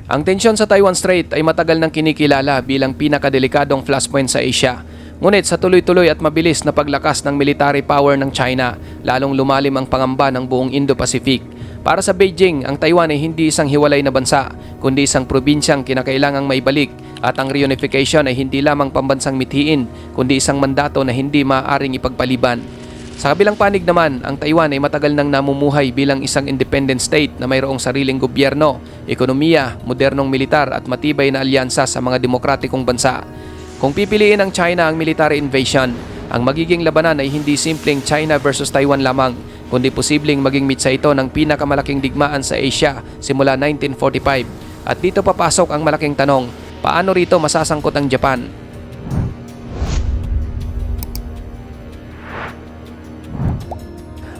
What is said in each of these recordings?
Ang tensyon sa Taiwan Strait ay matagal nang kinikilala bilang pinakadelikadong flashpoint sa Asia. Ngunit sa tuloy-tuloy at mabilis na paglakas ng military power ng China, lalong lumalim ang pangamba ng buong Indo-Pacific. Para sa Beijing, ang Taiwan ay hindi isang hiwalay na bansa, kundi isang probinsyang kinakailangang maibalik, at ang reunification ay hindi lamang pambansang mithiin, kundi isang mandato na hindi maaaring ipagpaliban. Sa kabilang panig naman, ang Taiwan ay matagal nang namumuhay bilang isang independent state na mayroong sariling gobyerno, ekonomiya, modernong militar at matibay na alyansa sa mga demokratikong bansa. Kung pipiliin ng China ang military invasion, ang magiging labanan ay hindi simpleng China versus Taiwan lamang, kundi posibleng maging mitsa ito ng pinakamalaking digmaan sa Asia simula 1945. At dito papasok ang malaking tanong, paano rito masasangkot ang Japan?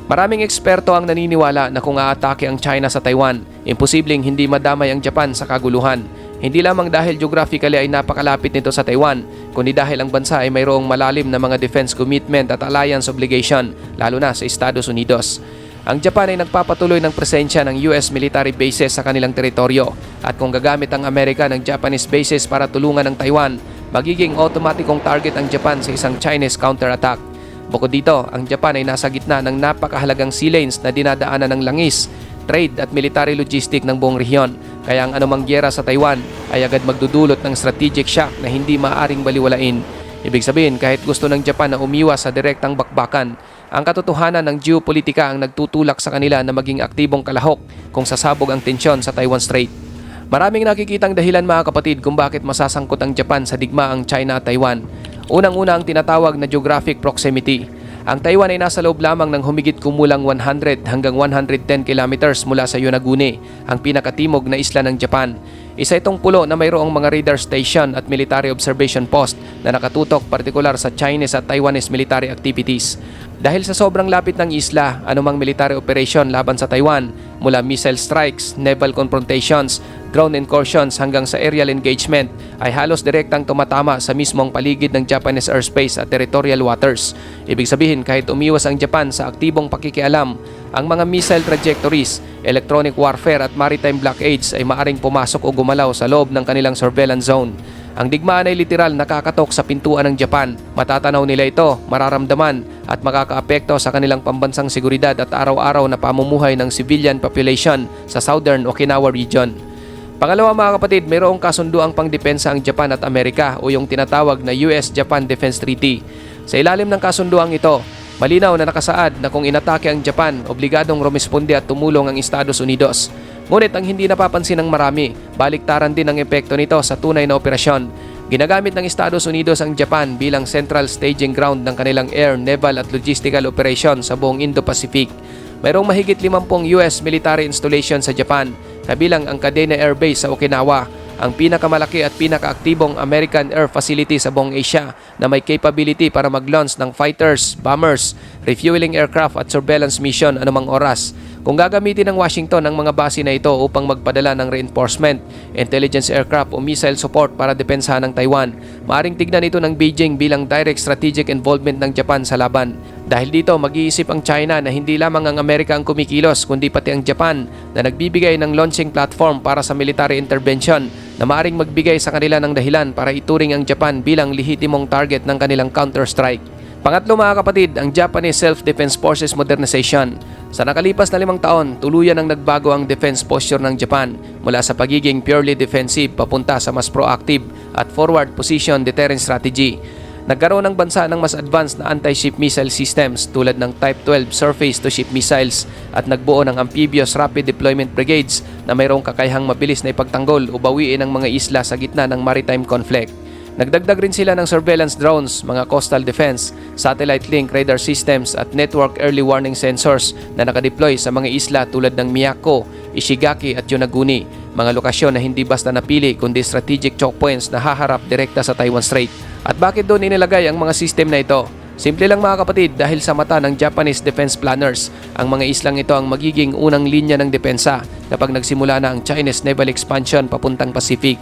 Maraming eksperto ang naniniwala na kung aatake ang China sa Taiwan, imposibleng hindi madamay ang Japan sa kaguluhan. Hindi lamang dahil geographically ay napakalapit nito sa Taiwan, kundi dahil ang bansa ay mayroong malalim na mga defense commitment at alliance obligation, lalo na sa Estados Unidos. Ang Japan ay nagpapatuloy ng presensya ng US military bases sa kanilang teritoryo, at kung gagamit ang Amerika ng Japanese bases para tulungan ang Taiwan, magiging automatikong target ang Japan sa isang Chinese counterattack. Bukod dito, ang Japan ay nasa gitna ng napakahalagang sea lanes na dinadaanan ng langis, trade at military logistic ng buong rehiyon. Kaya ang anumang gyera sa Taiwan ay agad magdudulot ng strategic shock na hindi maaaring baliwalain. Ibig sabihin, kahit gusto ng Japan na umiwas sa direktang bakbakan, ang katotohanan ng geopolitika ang nagtutulak sa kanila na maging aktibong kalahok kung sasabog ang tensyon sa Taiwan Strait. Maraming nakikitang dahilan mga kapatid kung bakit masasangkot ang Japan sa digmaang China at Taiwan. Unang-una ang tinatawag na geographic proximity. Ang Taiwan ay nasa loob lamang ng humigit kumulang 100 hanggang 110 kilometers mula sa Yonaguni, ang pinakatimog na isla ng Japan. Isa itong pulo na mayroong mga radar station at military observation post na nakatutok partikular sa Chinese at Taiwanese military activities. Dahil sa sobrang lapit ng isla, anumang military operation laban sa Taiwan, mula missile strikes, naval confrontations, drone incursions hanggang sa aerial engagement, ay halos direktang tumatama sa mismong paligid ng Japanese airspace at territorial waters. Ibig sabihin, kahit umiwas ang Japan sa aktibong pakikialam, ang mga missile trajectories, electronic warfare at maritime blockades ay maaring pumasok o gumalaw sa loob ng kanilang surveillance zone. Ang digmaan ay literal nakakatok sa pintuan ng Japan. Matatanaw nila ito, mararamdaman at makakaapekto sa kanilang pambansang seguridad at araw-araw na pamumuhay ng civilian population sa Southern Okinawa region. Pangalawa mga kapatid, mayroong kasunduang pangdepensa ang Japan at Amerika o yung tinatawag na US-Japan Defense Treaty. Sa ilalim ng kasunduang ito, malinaw na nakasaad na kung inatake ang Japan, obligadong rumisponde at tumulong ang Estados Unidos. Ngunit ang hindi napapansin ng marami, baliktaran din ang epekto nito sa tunay na operasyon. Ginagamit ng Estados Unidos ang Japan bilang central staging ground ng kanilang air, naval at logistical operation sa buong Indo-Pacific. Mayroong mahigit 50 US military installation sa Japan, kabilang ang Kadena Air Base sa Okinawa, ang pinakamalaki at pinakaaktibong American Air Facility sa buong Asia na may capability para mag-launch ng fighters, bombers, refueling aircraft at surveillance mission anumang oras. Kung gagamitin ng Washington ang mga base na ito upang magpadala ng reinforcement, intelligence aircraft o missile support para depensahan ng Taiwan, maaring tignan ito ng Beijing bilang direct strategic involvement ng Japan sa laban. Dahil dito, mag-iisip ang China na hindi lamang ang Amerika ang kumikilos kundi pati ang Japan na nagbibigay ng launching platform para sa military intervention na maaring magbigay sa kanila ng dahilan para ituring ang Japan bilang lehitimong target ng kanilang counter-strike. Pangatlo mga kapatid, ang Japanese Self-Defense Forces Modernization. Sa nakalipas na 5 taon, tuluyan ang nagbago ang defense posture ng Japan mula sa pagiging purely defensive papunta sa mas proactive at forward position deterrence strategy. Nagkaroon ng bansa ng mas advanced na anti-ship missile systems tulad ng Type 12 surface-to-ship missiles at nagbuo ng amphibious rapid deployment brigades na mayroong kakayahang mabilis na ipagtanggol o bawiin ang mga isla sa gitna ng maritime conflict. Nagdagdag rin sila ng surveillance drones, mga coastal defense, satellite link radar systems at network early warning sensors na nakadeploy sa mga isla tulad ng Miyako, Ishigaki at Yonaguni, mga lokasyon na hindi basta napili kundi strategic choke points na haharap direkta sa Taiwan Strait. At bakit doon inilagay ang mga system na ito? Simple lang mga kapatid, dahil sa mata ng Japanese defense planners, ang mga islang ito ang magiging unang linya ng depensa kapag nagsimula na ang Chinese naval expansion papuntang Pacific.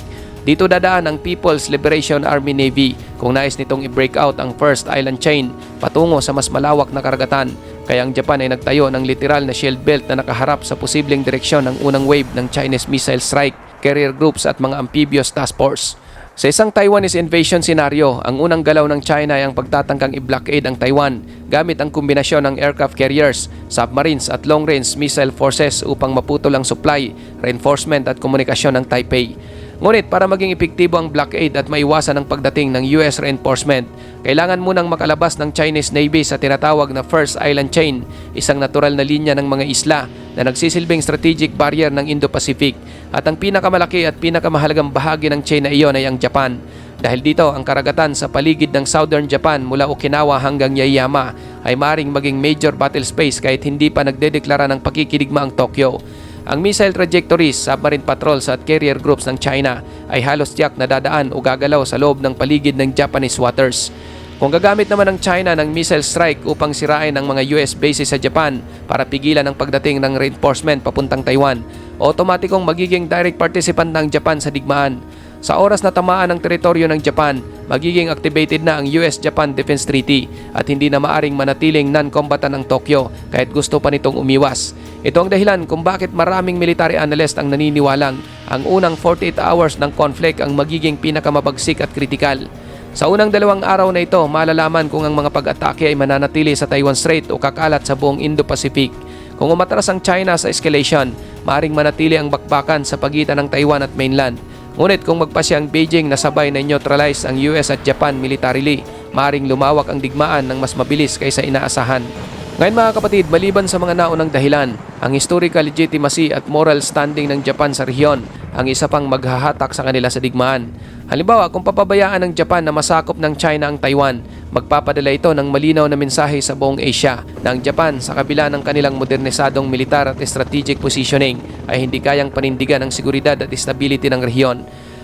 Dito dadaan ang People's Liberation Army Navy kung nais nitong i-break out ang first island chain patungo sa mas malawak na karagatan. Kaya ang Japan ay nagtayo ng literal na shield belt na nakaharap sa posibleng direksyon ng unang wave ng Chinese missile strike. carrier groups at mga amphibious task force. Sa isang Taiwanese invasion scenario, ang unang galaw ng China ay ang pagtatangkang i-blockade ang Taiwan gamit ang kombinasyon ng aircraft carriers, submarines at long-range missile forces upang maputol ang supply, reinforcement at komunikasyon ng Taipei. Ngunit para maging epektibo ang blockade at maiwasan ang pagdating ng US reinforcement, kailangan munang makalabas ng Chinese Navy sa tinatawag na First Island Chain, isang natural na linya ng mga isla na nagsisilbing strategic barrier ng Indo-Pacific. At ang pinakamalaki at pinakamahalagang bahagi ng chain na iyon ay ang Japan. Dahil dito, ang karagatan sa paligid ng Southern Japan mula Okinawa hanggang Yaeyama ay maring maging major battle space kahit hindi pa nagdedeklara ng pakikidigma ang Tokyo. Ang missile trajectories, submarine patrols at carrier groups ng China ay halos tiyak na dadaan o gagalaw sa loob ng paligid ng Japanese waters. Kung gagamit naman ng China ng missile strike upang sirain ang mga US bases sa Japan para pigilan ang pagdating ng reinforcement papuntang Taiwan, otomatikong magiging direct participant ng Japan sa digmaan. Sa oras na tamaan ang teritoryo ng Japan, magiging activated na ang US-Japan Defense Treaty at hindi na maaring manatiling non-combatant ang Tokyo kahit gusto pa nitong umiwas. Ito ang dahilan kung bakit maraming military analyst ang naniniwalang ang unang 48 hours ng conflict ang magiging pinakamabagsik at kritikal. Sa unang 2 araw na ito, malalaman kung ang mga pag-atake ay mananatili sa Taiwan Strait o kakalat sa buong Indo-Pacific. Kung umatras ang China sa escalation, maaring manatili ang bakbakan sa pagitan ng Taiwan at mainland. Ngunit kung magpasya ang Beijing na sabay na neutralize ang US at Japan militarily, maaring lumawak ang digmaan ng mas mabilis kaysa inaasahan. Ngayon mga kapatid, maliban sa mga naunang dahilan, ang historical legitimacy at moral standing ng Japan sa rehiyon ang isa pang maghahatak sa kanila sa digmaan. Halimbawa, kung papabayaan ng Japan na masakop ng China ang Taiwan, magpapadala ito ng malinaw na mensahe sa buong Asia na ang Japan sa kabila ng kanilang modernisadong militar at strategic positioning ay hindi kayang panindigan ang seguridad at stability ng rehiyon.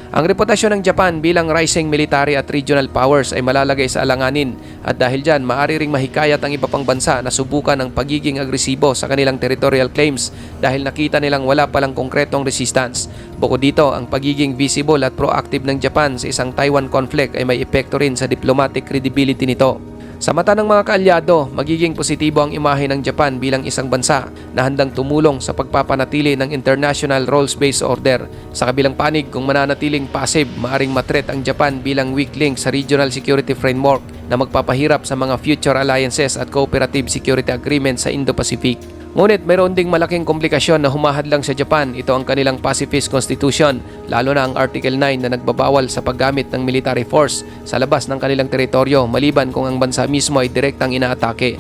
Ang reputasyon ng Japan bilang rising military at regional powers ay malalagay sa alanganin at dahil dyan maaari ring mahikayat ang iba pang bansa na subukan ang pagiging agresibo sa kanilang territorial claims dahil nakita nilang wala palang konkretong resistance. Bukod dito, ang pagiging visible at proactive ng Japan sa isang Taiwan conflict ay may epekto rin sa diplomatic credibility nito. Sa mata ng mga kaalyado, magiging positibo ang imahe ng Japan bilang isang bansa na handang tumulong sa pagpapanatili ng international rules-based order. Sa kabilang panig, kung mananatiling passive, maaring matreat ang Japan bilang weak link sa regional security framework na magpapahirap sa mga future alliances at cooperative security agreements sa Indo-Pacific. Ngunit mayroon ding malaking komplikasyon na humahadlang sa Japan. Ito ang kanilang pacifist constitution, lalo na ang Article 9 na nagbabawal sa paggamit ng military force sa labas ng kanilang teritoryo maliban kung ang bansa mismo ay direktang inaatake.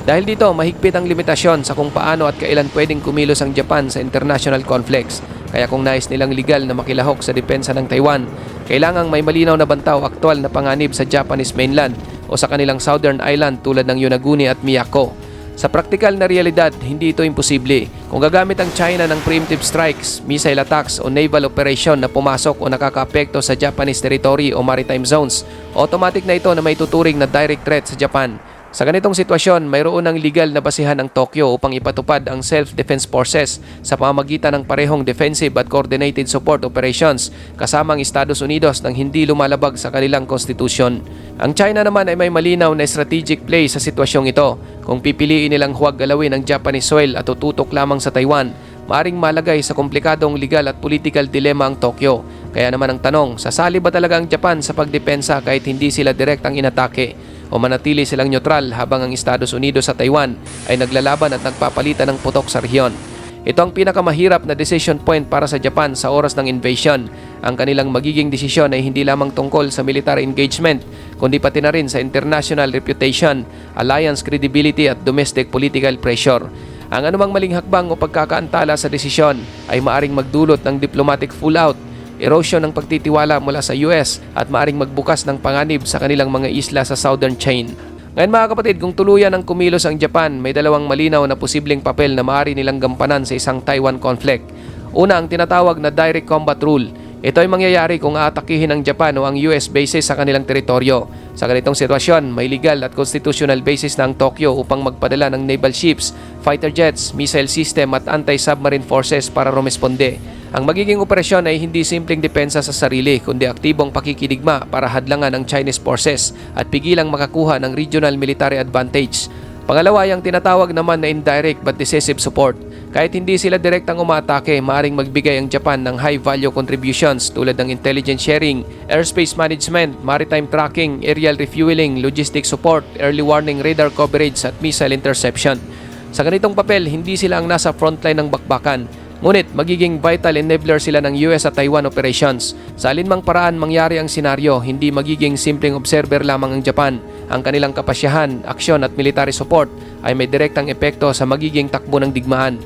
Dahil dito, mahigpit ang limitasyon sa kung paano at kailan pwedeng kumilos ang Japan sa international conflicts. Kaya kung nais nilang legal na makilahok sa depensa ng Taiwan, kailangang may malinaw na bantaw aktwal na panganib sa Japanese mainland o sa kanilang southern island tulad ng Yonaguni at Miyako. Sa praktikal na realidad, hindi ito imposible. Kung gagamit ang China ng preemptive strikes, missile attacks o naval operation na pumasok o nakakaapekto sa Japanese territory o maritime zones, automatic na ito na may tuturing na direct threat sa Japan. Sa ganitong sitwasyon, mayroon ng legal na basihan ng Tokyo upang ipatupad ang self-defense forces sa pamamagitan ng parehong defensive at coordinated support operations kasama ang Estados Unidos nang hindi lumalabag sa kanilang konstitusyon. Ang China naman ay may malinaw na strategic play sa sitwasyong ito. Kung pipiliin nilang huwag galawin ang Japanese soil at tututok lamang sa Taiwan, maaring malagay sa komplikadong legal at political dilemma ang Tokyo. Kaya naman ang tanong, sasali ba talaga ang Japan sa pagdepensa kahit hindi sila direktang inatake? O manatili silang neutral habang ang Estados Unidos sa Taiwan ay naglalaban at nagpapalitan ng putok sa rehiyon? Ito ang pinakamahirap na decision point para sa Japan sa oras ng invasion. Ang kanilang magiging desisyon ay hindi lamang tungkol sa military engagement, kundi pati na rin sa international reputation, alliance credibility at domestic political pressure. Ang anumang maling hakbang o pagkakaantala sa desisyon ay maaring magdulot ng diplomatic fallout, erosion ng pagtitiwala mula sa US at maaring magbukas ng panganib sa kanilang mga isla sa southern chain. Ngayon mga kapatid, kung tuluyan ang kumilos ang Japan, may dalawang malinaw na posibleng papel na maaari nilang gampanan sa isang Taiwan conflict. Una, ang tinatawag na direct combat rule. Ito ay mangyayari kung aatakihin ng Japan o ang US bases sa kanilang teritoryo. Sa ganitong sitwasyon, may legal at constitutional basis na ang Tokyo upang magpadala ng naval ships, fighter jets, missile system at anti-submarine forces para rumesponde. Ang magiging operasyon ay hindi simpleng depensa sa sarili kundi aktibong pakikidigma para hadlangan ang Chinese forces at pigilang makakuha ng regional military advantage. Pangalawa ay ang tinatawag naman na indirect but decisive support. Kahit hindi sila direktang umaatake, maaaring magbigay ang Japan ng high-value contributions tulad ng intelligence sharing, airspace management, maritime tracking, aerial refueling, logistics support, early warning radar coverage at missile interception. Sa ganitong papel, hindi sila ang nasa frontline ng bakbakan. Ngunit magiging vital enabler sila ng US at Taiwan operations. Sa alinmang paraan mangyari ang senaryo, hindi magiging simpleng observer lamang ang Japan. Ang kanilang kapasyahan, aksyon at military support ay may direktang epekto sa magiging takbo ng digmaan.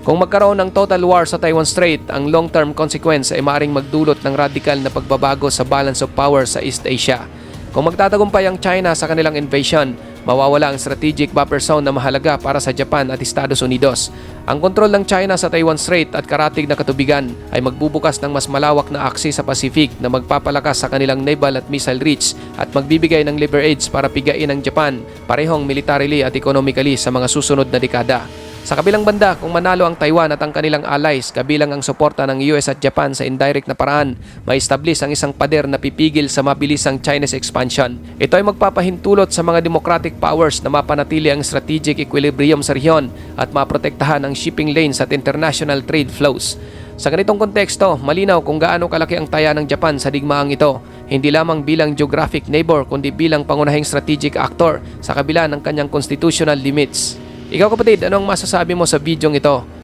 Kung magkaroon ng total war sa Taiwan Strait, ang long-term consequence ay maaaring magdulot ng radikal na pagbabago sa balance of power sa East Asia. Kung magtatagumpay ang China sa kanilang invasion, mawawala ang strategic buffer zone na mahalaga para sa Japan at Estados Unidos. Ang kontrol ng China sa Taiwan Strait at karatig na katubigan ay magbubukas ng mas malawak na aksi sa Pacific na magpapalakas sa kanilang naval at missile reach at magbibigay ng leverage para pigain ang Japan parehong militarily at economically sa mga susunod na dekada. Sa kabilang banda, kung manalo ang Taiwan at ang kanilang allies, kabilang ang suporta ng US at Japan sa indirect na paraan, ma-establish ang isang pader na pipigil sa mabilisang Chinese expansion. Ito ay magpapahintulot sa mga democratic powers na mapanatili ang strategic equilibrium sa rehiyon at maprotektahan ang shipping lanes at international trade flows. Sa ganitong konteksto, malinaw kung gaano kalaki ang taya ng Japan sa digmaang ito, hindi lamang bilang geographic neighbor kundi bilang pangunahing strategic actor sa kabila ng kanyang constitutional limits. Ikaw kapatid, ano ang masasabi mo sa bidyong ito?